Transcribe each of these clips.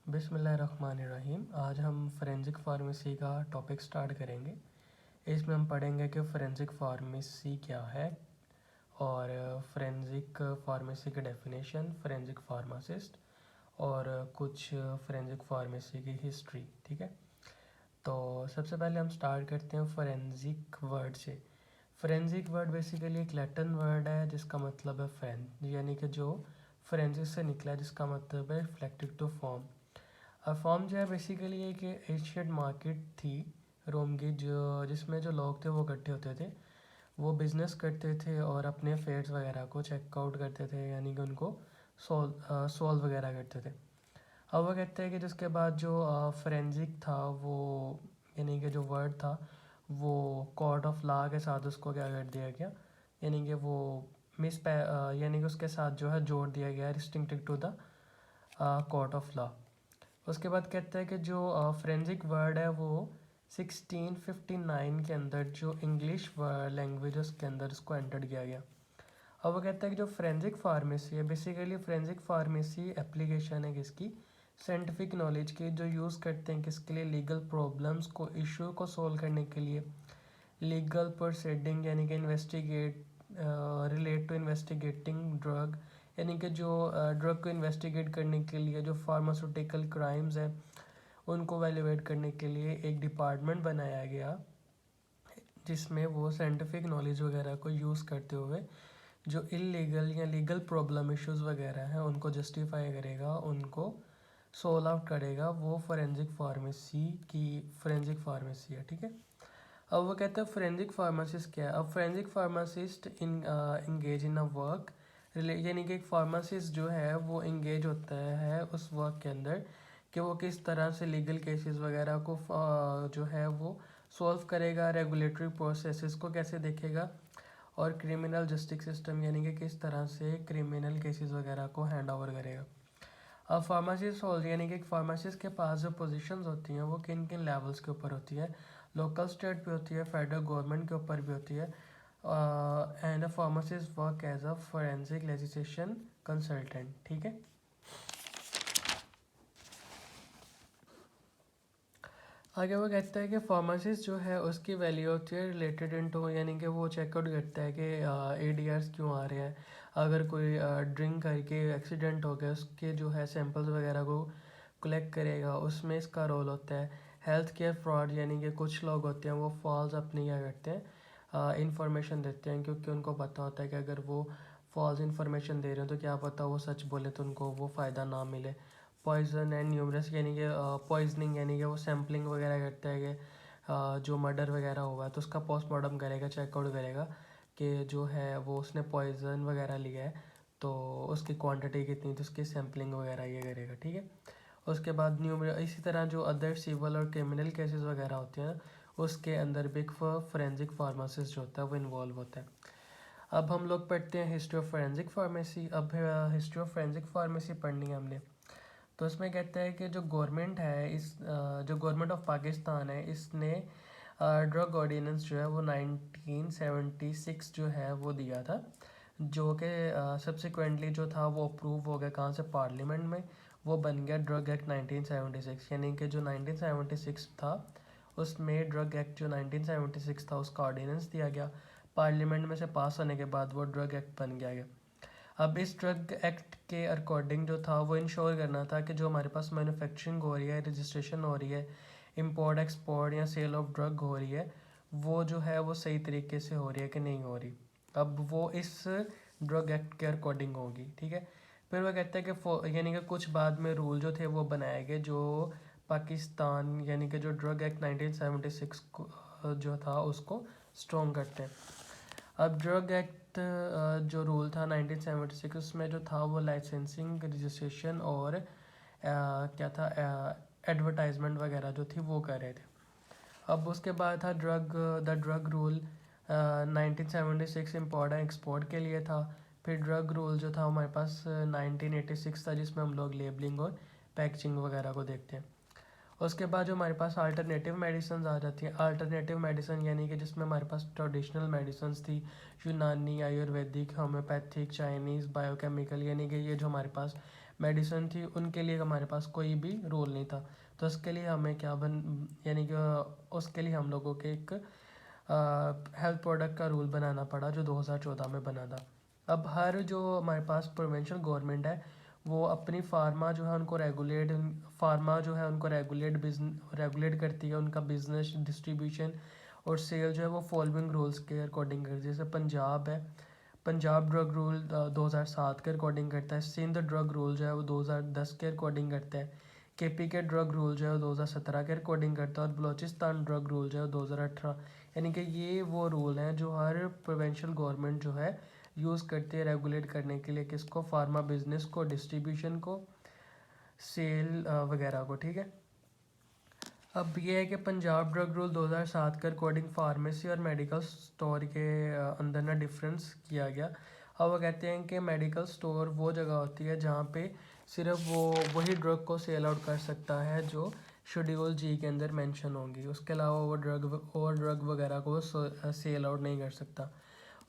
बिस्मिल्लाहिर्रहमानिर्रहीम। आज हम फोरेंसिक फार्मेसी का टॉपिक स्टार्ट करेंगे। इसमें हम पढ़ेंगे कि फोरेंसिक फार्मेसी क्या है और फोरेंसिक फार्मेसी की डेफिनेशन, फोरेंसिक फार्मासिस्ट और कुछ फोरेंसिक फार्मेसी की हिस्ट्री। ठीक है, तो सबसे पहले हम स्टार्ट करते हैं फोरेंसिक वर्ड से। फोरेंसिक वर्ड बेसिकली एक लैटिन वर्ड है जिसका मतलब है फैन, यानी कि जो फोरेंसिक से निकला है, जिसका मतलब है रिफ्लेक्टेड टू फॉर्म। फॉर्म जो है बेसिकली एक एशियन मार्केट थी रोम की, जो जिसमें जो लोग थे वो इकट्ठे होते थे, वो बिज़नेस करते थे और अपने फेयर्स वगैरह को चेकआउट करते थे, यानी कि उनको सॉल्व वगैरह करते थे। अब वो कहते हैं कि जिसके बाद जो फोरेंसिक था वो, यानी कि जो वर्ड था वो कोर्ट ऑफ लॉ के साथ उसको क्या कर दिया गया, यानी कि वो यानी कि उसके साथ जो है जोड़ दिया गया, restricted to the court of law. उसके बाद कहते हैं कि जो फोरेंसिक वर्ड है वो 1659 के अंदर जो इंग्लिश लैंग्वेज उसके अंदर उसको एंटर किया गया। अब वो कहता है कि जो फोरेंसिक फार्मेसी है बेसिकली फोरेंसिक फार्मेसी एप्लीकेशन है किसकी, साइंटिफिक नॉलेज की, जो यूज़ करते हैं किसके लिए, लीगल प्रॉब्लम्स को, इशू को सोल्व करने के लिए, लीगल प्रोसीडिंग यानी कि investigate, relate to investigating drug, यानी कि जो ड्रग को इन्वेस्टिगेट करने के लिए, जो फार्मास्यूटिकल क्राइम्स हैं उनको वैल्यूएट करने के लिए एक डिपार्टमेंट बनाया गया, जिसमें वो साइंटिफिक नॉलेज वगैरह को यूज़ करते हुए जो इलीगल या लीगल प्रॉब्लम इश्यूज़ वगैरह हैं उनको जस्टिफाई करेगा, उनको सोल्व आउट करेगा। वो फोरेंसिक फार्मेसी है। ठीक है, अब वो कहते हैं फोरेंसिक फार्मासिस्ट क्या है। अब forensic pharmacist engage in a work, यानी कि एक फार्मासिस्ट जो है वो इंगेज होता है उस वर्क के अंदर कि वो किस तरह से लीगल केसेस वगैरह को जो है वो सॉल्व करेगा, रेगुलेटरी प्रोसेसेस को कैसे देखेगा, और क्रिमिनल जस्टिस सिस्टम यानी कि किस तरह से क्रिमिनल केसेस वगैरह को हैंड ओवर करेगा। अब फार्मासिस्ट यानी कि एक फार्मासिस्ट के पास जो पोजीशंस होती हैं वो किन किन लेवल्स के ऊपर होती है, लोकल स्टेट भी होती है, फेडरल गवर्नमेंट के ऊपर भी होती है। And a pharmacist work as a forensic legislation consultant. ठीक है, आगे वो कहता है कि फार्मासिस्ट जो है उसकी वैल्यू होती है रिलेटेड इनटू, यानी कि वो चेकआउट करता है कि एडीआरस क्यों आ रहे हैं, अगर कोई ड्रिंक करके एक्सीडेंट हो गया उसके जो है सैंपल्स वगैरह को कलेक्ट करेगा, उसमें इसका रोल होता है। हेल्थ केयर फ्रॉड, यानी कि कुछ लोग होते हैं वो फॉल्स अपनी क्या करते हैं, इंफॉर्मेशन देते हैं, क्योंकि उनको पता होता है कि अगर वो फॉल्स इंफॉर्मेशन दे रहे हैं तो क्या पता वो सच बोले तो उनको वो फ़ायदा ना मिले। पॉइजन एंड न्यूमरस, यानी कि पॉइजनिंग, यानी कि वो सैम्पलिंग वगैरह करता है कि जो मर्डर वगैरह हुआ है तो उसका पोस्टमार्टम करेगा, चेकआउट करेगा कि जो है वो उसने पॉइजन वगैरह लिया है तो उसकी क्वांटिटी कितनी थी, उसकी सैम्पलिंग वगैरह ये करेगा। ठीक है, उसके बाद इसी तरह जो अदर सिविल और क्रिमिनल केसेस वगैरह होते हैं उसके अंदर बिग फोरेंसिक फार्मासिस्ट जो होता है वो इन्वॉल्व होता है। अब हम लोग पढ़ते हैं हिस्ट्री ऑफ फोरेंसिक फार्मेसी। अब हिस्ट्री ऑफ फोरेंसिक फार्मेसी पढ़नी है हमने, तो इसमें कहता है कि जो गवर्नमेंट है जो गवर्नमेंट ऑफ पाकिस्तान है इसने ड्रग ऑर्डिनेंस जो है वो 1976 जो है वो दिया था, जो कि सब्सिक्वेंटली जो था वो अप्रूव हो गया, कहाँ से, पार्लियामेंट में। वो बन गया ड्रग एक्ट 1976, यानी कि जो 1976 था उसमें ड्रग एक्ट जो 1976 था उसका ऑर्डिनेंस दिया गया, पार्लियामेंट में से पास होने के बाद वो ड्रग एक्ट बन गया। अब इस ड्रग एक्ट के अकॉर्डिंग जो था वो इंश्योर करना था कि जो हमारे पास मैन्युफैक्चरिंग हो रही है, रजिस्ट्रेशन हो रही है, इंपोर्ट एक्सपोर्ट या सेल ऑफ ड्रग हो रही है, वो जो है वो सही तरीके से हो रही है कि नहीं हो रही। अब वो इस ड्रग एक्ट के अकॉर्डिंग होगी। ठीक है, फिर वो कहता है कि यानी कि कुछ बाद में रूल जो थे वो बनाए गए जो पाकिस्तान, यानी कि जो ड्रग एक्ट 1976 जो था उसको स्ट्रॉन्ग करते हैं। अब ड्रग एक्ट जो रूल था 1976 उसमें जो था वो लाइसेंसिंग, रजिस्ट्रेशन और क्या था, एडवर्टाइजमेंट वगैरह जो थी वो कर रहे थे। अब उसके बाद था the drug rule 1976 import and export के लिए था। फिर ड्रग रूल जो था हमारे पास 1986 था, जिसमें हम लोग लेबलिंग और पैकेजिंग वगैरह को देखते हैं। उसके बाद जो हमारे पास अल्टरनेटिव मेडिसिन आ जाती हैं, अल्टरनेटिव मेडिसिन यानी कि जिसमें हमारे पास ट्रेडिशनल मेडिसिन थी, यूनानी, आयुर्वेदिक, होम्योपैथिक, चाइनीज़, बायोकेमिकल, यानी कि ये जो हमारे पास मेडिसिन थी उनके लिए हमारे पास कोई भी रूल नहीं था। तो उसके लिए हमें क्या यानी कि उसके लिए हम लोगों के एक हेल्थ प्रोडक्ट का रूल बनाना पड़ा जो 2014 में बना था। अब हर जो हमारे पास प्रोविंशियल गवर्नमेंट है वो अपनी फार्मा जो है उनको रेगुलेट करती है, उनका बिजनेस डिस्ट्रीब्यूशन और सेल जो है वो फॉलोइंग रूल्स के अकॉर्डिंग करती है। जैसे पंजाब है, पंजाब ड्रग रूल 2007 के अकॉर्डिंग करता है। सिंध ड्रग रूल जो है वो 2010 के अकॉर्डिंग करता है। केपी के ड्रग रूल जो है वो 2017 के अकॉर्डिंग करता है। और बलूचिस्तान ड्रग रूल जो है 2018। यानी कि ये वो रूल हैं जो हर प्रोविंशियल गवर्नमेंट जो है यूज़ करती है रेगुलेट करने के लिए, किसको, फार्मा बिजनेस को, डिस्ट्रीब्यूशन को, सेल वगैरह को। ठीक है। अब ये है कि पंजाब ड्रग रूल 2007 के अकॉर्डिंग फार्मेसी और मेडिकल स्टोर के अंदर ना डिफरेंस किया गया। अब वो कहते हैं कि मेडिकल स्टोर वो जगह होती है जहाँ पे सिर्फ वो वही ड्रग को सेल आउट कर सकता है जो शेड्यूल जी के अंदर मेंशन होंगी, उसके अलावा वो ड्रग वगैरह को सेल आउट नहीं कर सकता।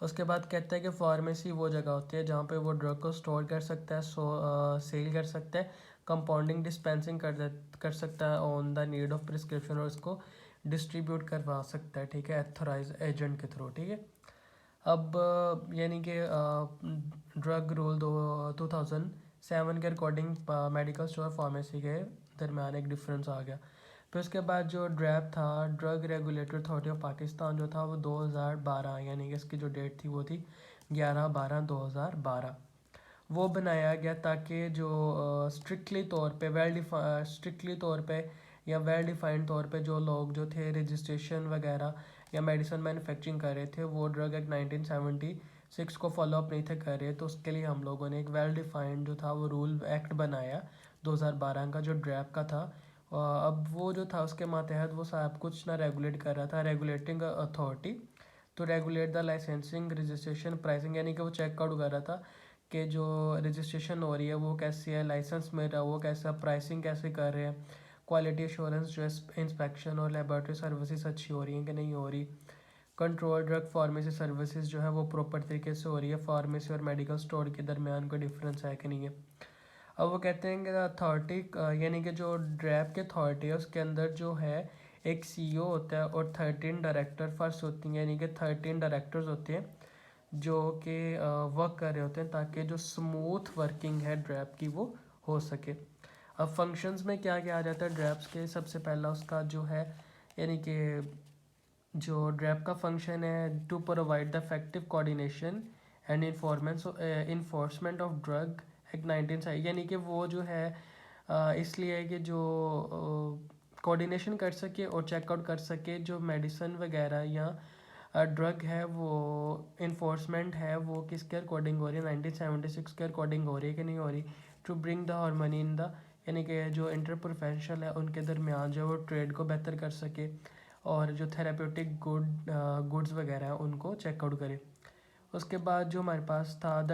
उसके बाद कहता है कि फार्मेसी वो जगह होती है जहाँ पे वो ड्रग को स्टोर कर सकता है, सेल कर सकता है, कंपाउंडिंग डिस्पेंसिंग कर सकता है on the need of prescription, और इसको डिस्ट्रीब्यूट करवा सकता है, ठीक है, एथोराइज एजेंट के थ्रू। ठीक है। अब यानी कि ड्रग रूल 2007 के अकॉर्डिंग मेडिकल स्टोर फार्मेसी के दरमियान एक डिफरेंस आ गया। फिर उसके बाद जो ड्रैप था, drug regulatory authority of Pakistan जो था वो 2012, यानी कि इसकी जो डेट थी वो थी 11/12/2012, वो बनाया गया ताकि जो स्ट्रिक्टली तौर पे या वेल डिफाइंड तौर पे जो लोग जो थे रजिस्ट्रेशन वगैरह या मेडिसिन मैन्युफैक्चरिंग कर रहे थे वो ड्रग एक्ट 1976 को फॉलोअप नहीं थे कर रहे, तो उसके लिए हम लोगों ने एक वेल डिफाइंड जो था वो रूल एक्ट बनाया 2012 का, जो ड्रैप का था। अब वो जो था उसके मातहत वो सब कुछ ना रेगुलेट कर रहा था, रेगुलेटिंग अथॉरिटी तो regulate the licensing, registration, pricing, यानी कि वो चेक आउट कर रहा था कि जो रजिस्ट्रेशन हो रही है वो कैसी है, लाइसेंस मिल रहा है वो कैसा, प्राइसिंग कैसे कर रहे हैं, क्वालिटी एश्योरेंस जो है इंस्पेक्शन और लेबॉरेटरी सर्विसेज अच्छी हो रही हैं कि नहीं हो रही, कंट्रोल ड्रग फार्मेसी सर्विसेज जो है वो प्रॉपर तरीके से हो रही है, फार्मेसी और मेडिकल स्टोर के दरमियान कोई डिफरेंस है कि नहीं है। अब वो कहते हैं कि अथॉरिटी यानी कि जो ड्रैप की अथॉरिटी है उसके अंदर जो है एक सीईओ होता है और 13 डायरेक्टर फर्स्ट होती हैं, यानी कि 13 डायरेक्टर्स होते हैं जो कि वर्क कर रहे होते हैं ताकि जो स्मूथ वर्किंग है ड्रैप की वो हो सके। अब फंक्शंस में क्या क्या आ जाता है ड्रैप्स के, सबसे पहला उसका जो है यानी कि जो ड्रैप का फंक्शन है to provide the effective coordination and enforcement of drug act 19 यानी कि वो जो है इसलिए है कि जो कोऑर्डिनेशन कर सके और चेकआउट कर सके जो मेडिसिन वगैरह या ड्रग है वो इन्फोर्समेंट है वो किसके अकॉर्डिंग हो रही है, 1976 के अकॉर्डिंग हो रही है कि नहीं हो रही, to bring the harmony in the, यानी कि जो इंटर प्रोफेशनल है उनके दरमियान जो है वो ट्रेड को बेहतर कर सके और जो थेरापेटिक गुड्स वगैरह हैं उनको चेकआउट करे। उसके बाद जो हमारे पास था द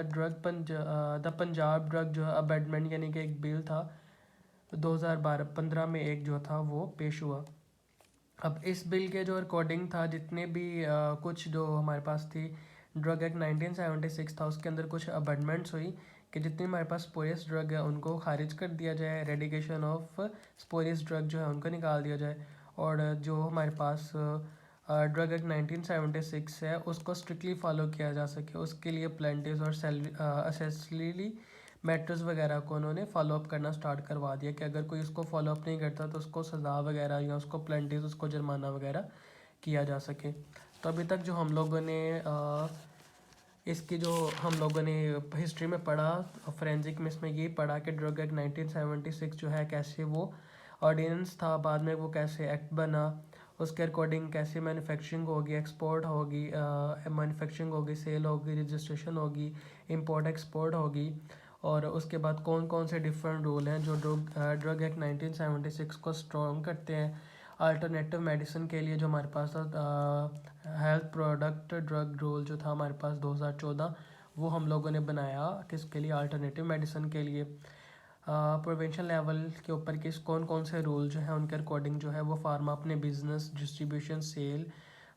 पंजाब ड्रग जो है अमेंडमेंट, यानी कि एक बिल था 2015 में एक जो था वो पेश हुआ। अब इस बिल के जो अकॉर्डिंग था जितने भी कुछ जो हमारे पास थी ड्रग एक्ट 1976 था उसके अंदर कुछ अमेंडमेंट्स हुई कि जितनी हमारे पास स्पोरियस ड्रग है उनको खारिज कर दिया जाए, रेडिकेशन ऑफ स्पोरियस ड्रग जो है उनको निकाल दिया जाए, और जो हमारे पास ड्रग एक्ट 1976 है उसको स्ट्रिक्टली फॉलो किया जा सके, उसके लिए प्लेंटिस और असेसली मैटर्स वगैरह को उन्होंने फॉलोअप करना स्टार्ट करवा दिया कि अगर कोई उसको फॉलोअप नहीं करता तो उसको सज़ा वगैरह या उसको प्लेंटिस, उसको जुर्माना वगैरह किया जा सके। तो अभी तक जो हम लोगों ने इसकी जो हम लोगों ने हिस्ट्री में पढ़ा फोरेंसिक में, इसमें ये पढ़ा कि ड्रग एक्ट 1976 जो है कैसे वो ऑर्डिनेंस था, बाद में वो कैसे एक्ट बना, उसके अकॉर्डिंग कैसे मैन्युफैक्चरिंग होगी, एक्सपोर्ट होगी, मैन्युफैक्चरिंग होगी, सेल होगी, रजिस्ट्रेशन होगी, इंपोर्ट एक्सपोर्ट होगी, और उसके बाद कौन कौन से डिफरेंट रूल हैं जो ड्रग एक्ट 1976 को स्ट्रॉन्ग करते हैं। अल्टरनेटिव मेडिसिन के लिए जो हमारे पास हेल्थ प्रोडक्ट ड्रग रूल जो था हमारे पास 2014, वो हम लोगों ने बनाया किसके लिए, अल्टरनेटिव मेडिसिन के लिए। प्रिवेंशन लेवल के ऊपर किस कौन कौन से रूल जो है उनके अकॉर्डिंग जो है वो फार्मा अपने बिजनेस डिस्ट्रीब्यूशन सेल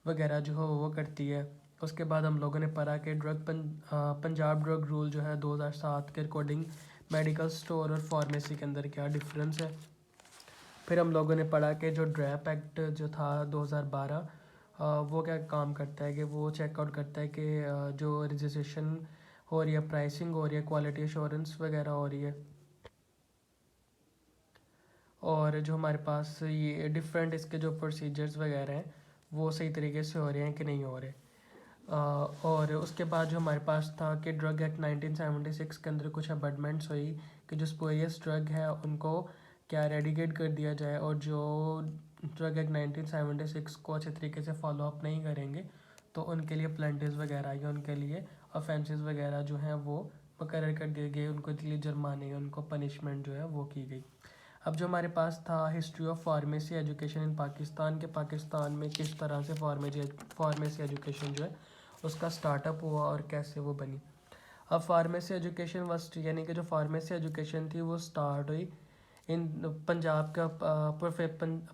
वगैरह जो है वो करती है। उसके बाद हम लोगों ने पढ़ा कि पंजाब ड्रग रूल जो है 2007 के अकॉर्डिंग मेडिकल स्टोर और फार्मेसी के अंदर क्या डिफरेंस है। फिर हम लोगों ने पढ़ा कि जो ड्रैप एक्ट जो था 2012, वो क्या काम करता है कि वो चेकआउट करता है कि जो रजिस्ट्रेशन हो रही है, प्राइसिंग हो रही है, क्वालिटी एश्योरेंस वगैरह हो रही है, और जो हमारे पास ये डिफरेंट इसके जो प्रोसीजर्स वगैरह हैं वो सही तरीके से हो रहे हैं कि नहीं हो रहे। और उसके बाद जो हमारे पास था कि ड्रग एक्ट 1976 के अंदर कुछ अमेंडमेंट्स हुई कि जो स्पूरियस ड्रग है उनको क्या रेडिकेट कर दिया जाए, और जो ड्रग एक्ट 1976 को अच्छे तरीके से फॉलो अप नहीं करेंगे तो उनके लिए प्लेंटिस वगैरह या उनके लिए ऑफेंसेस वगैरह जो हैं वो मुकर्रर कर दिए गए, उनको लिए जुर्माने, उनको पनिशमेंट जो है वो की गई। अब जो हमारे पास था history of pharmacy education in Pakistan, के पाकिस्तान में किस तरह से फार्मेसी एजुकेशन जो है उसका स्टार्टअप हुआ और कैसे वो बनी। अब फार्मेसी एजुकेशन वस्ट यानी कि जो फार्मेसी एजुकेशन थी वो स्टार्ट हुई इन पंजाब का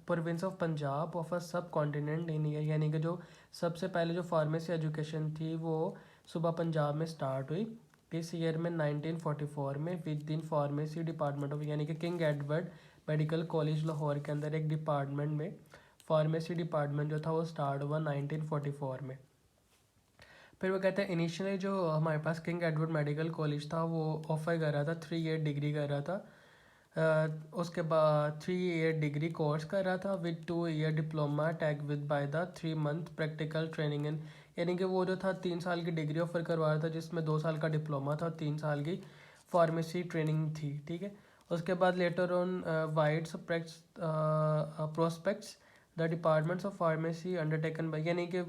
province of Punjab of a सब कॉन्टिनेंट इन ईयर, यानी कि जो सबसे पहले जो फार्मेसी एजुकेशन थी वो सुबह पंजाब में स्टार्ट हुई किस ईयर में 1944 में, with in pharmacy department of यानी कि king Edward Medical college Lahore के अंदर एक डिपार्टमेंट में फार्मेसी डिपार्टमेंट जो था वो स्टार्ट हुआ 1944 में। फिर वो कहते हैं इनिशियली जो हमारे पास किंग एडवर्ड मेडिकल कॉलेज था वो ऑफर कर रहा था 3 ईयर डिग्री कर रहा था, उसके बाद 3 ईयर डिग्री कोर्स कर रहा था with 2 year diploma tag with by the 3 month practical training in, यानी कि वो जो था 3 साल की डिग्री ऑफर करवा रहा था जिसमें 2 साल का डिप्लोमा था और 3 साल की फार्मेसी ट्रेनिंग थी, ठीक है। उसके बाद later on wide prospects the departments of pharmacy undertaken by, यानी कि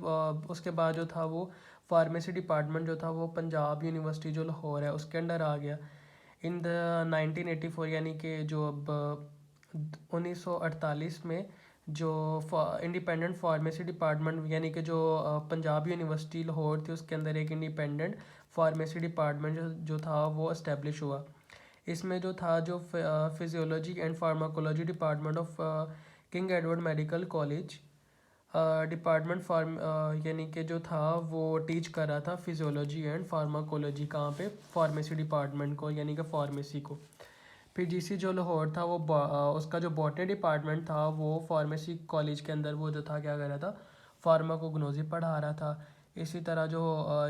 उसके बाद जो था वो फार्मेसी डिपार्टमेंट जो था वो पंजाब यूनिवर्सिटी जो लाहौर है उसके अंडर आ गया इन द 1984, यानी कि जो अब 1948 में जो इंडिपेंडेंट फार्मेसी डिपार्टमेंट यानी कि जो पंजाब यूनिवर्सिटी लाहौर थी उसके अंदर एक इंडिपेंडेंट फार्मेसी डिपार्टमेंट जो था वो इस्टेब्लिश हुआ। इसमें जो था जो physiology and pharmacology department of King Edward Medical College department फार्म यानी कि जो था वो टीच कर रहा था फिजियोलॉजी एंड फार्माकोलॉजी, कहाँ पे, फार्मेसी डिपार्टमेंट को यानी कि फार्मेसी को। फिर जीसी जो लाहौर था वो उसका जो बॉटनी डिपार्टमेंट था वो फार्मेसी कॉलेज के अंदर वो जो था क्या कर रहा था, फार्माकोग्नोजी पढ़ा रहा था। इसी तरह जो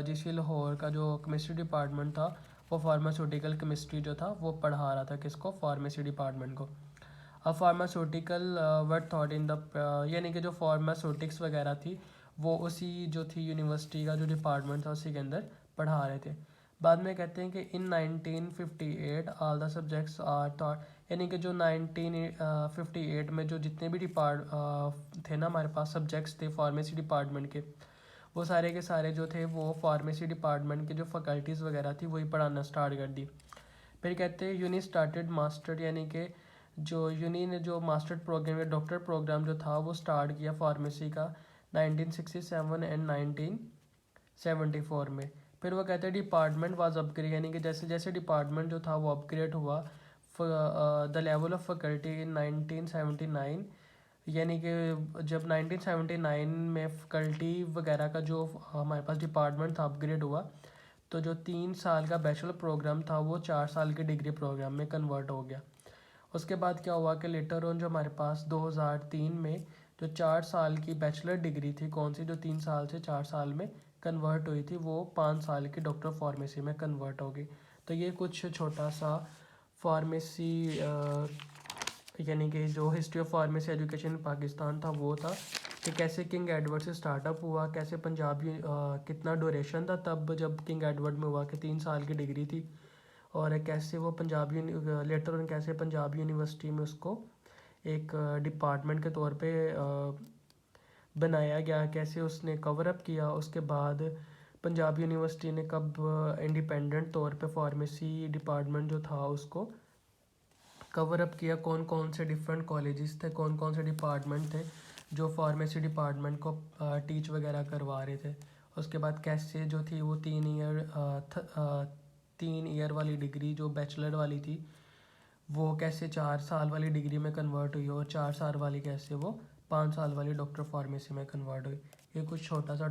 जीसी लाहौर का जो केमिस्ट्री डिपार्टमेंट था वो फार्मास्यूटिकल केमिस्ट्री जो था वो पढ़ा रहा था किसको, फार्मेसी डिपार्टमेंट को। अब pharmaceutical word thought in the यानी कि जो फार्मास्यूटिक्स वगैरह थी वो उसी जो थी यूनिवर्सिटी का जो डिपार्टमेंट था उसी के अंदर पढ़ा रहे थे। बाद में कहते हैं कि in 1958 all the subjects are thought, यानी कि जो 1958 में जो जितने भी थे ना हमारे पास सब्जेक्ट्स थे फार्मेसी डिपार्टमेंट के, वो सारे के सारे जो थे वो फार्मेसी डिपार्टमेंट के जो फैकल्टीज़ वगैरह थी वही पढ़ाना स्टार्ट कर दी। फिर कहते हैं यूनी स्टार्टेड मास्टर, यानी कि जो यूनी ने जो मास्टर प्रोग्राम या डॉक्टर प्रोग्राम जो था वो स्टार्ट किया फार्मेसी का 1967 एंड 1974 में। फिर वो कहते हैं डिपार्टमेंट वाज अपग्रेड, यानी कि जैसे जैसे डिपार्टमेंट जो था वो अपग्रेड हुआ the level of faculty in 1979, यानी कि जब 1979 में फैकल्टी वगैरह का जो हमारे पास डिपार्टमेंट था अपग्रेड हुआ तो जो 3 साल का बैचलर प्रोग्राम था वो 4 साल के डिग्री प्रोग्राम में कन्वर्ट हो गया। उसके बाद क्या हुआ कि लेटर ऑन जो हमारे पास 2003 में जो 4 साल की बैचलर डिग्री थी, कौन सी, जो 3 साल से 4 साल में कन्वर्ट हुई थी वो 5 साल की डॉक्टर फार्मेसी में कन्वर्ट हो गई। तो ये कुछ छोटा सा फार्मेसी यानी कि जो history of pharmacy education in Pakistan था वो था कि कैसे किंग एडवर्ड से स्टार्टअप हुआ, कैसे पंजाबी कितना ड्यूरेशन था तब जब किंग एडवर्ड में हुआ कि 3 साल की डिग्री थी, और कैसे वो पंजाब लेटर ऑन कैसे पंजाब यूनिवर्सिटी में उसको एक डिपार्टमेंट के तौर पे बनाया गया, कैसे उसने कवर अप किया। उसके बाद पंजाब यूनिवर्सिटी ने कब इंडिपेंडेंट तौर पे फार्मेसी डिपार्टमेंट जो था उसको कवर अप किया, कौन कौन से डिफरेंट कॉलेजेस थे, कौन कौन से डिपार्टमेंट थे जो फार्मेसी डिपार्टमेंट को टीच वगैरह करवा रहे थे। उसके बाद कैसे जो थी वो 3 ईयर वाली डिग्री जो बैचलर वाली थी वो कैसे 4 साल वाली डिग्री में कन्वर्ट हुई, और 4 साल वाली कैसे वो 5 साल वाली डॉक्टर फार्मेसी में कन्वर्ट हुई। ये कुछ छोटा सा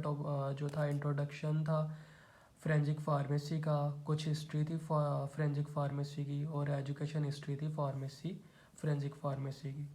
जो था इंट्रोडक्शन था फोरेंसिक फार्मेसी का, कुछ हिस्ट्री थी फोरेंसिक फार्मेसी की, और एजुकेशन हिस्ट्री थी फार्मेसी फोरेंसिक फार्मेसी की।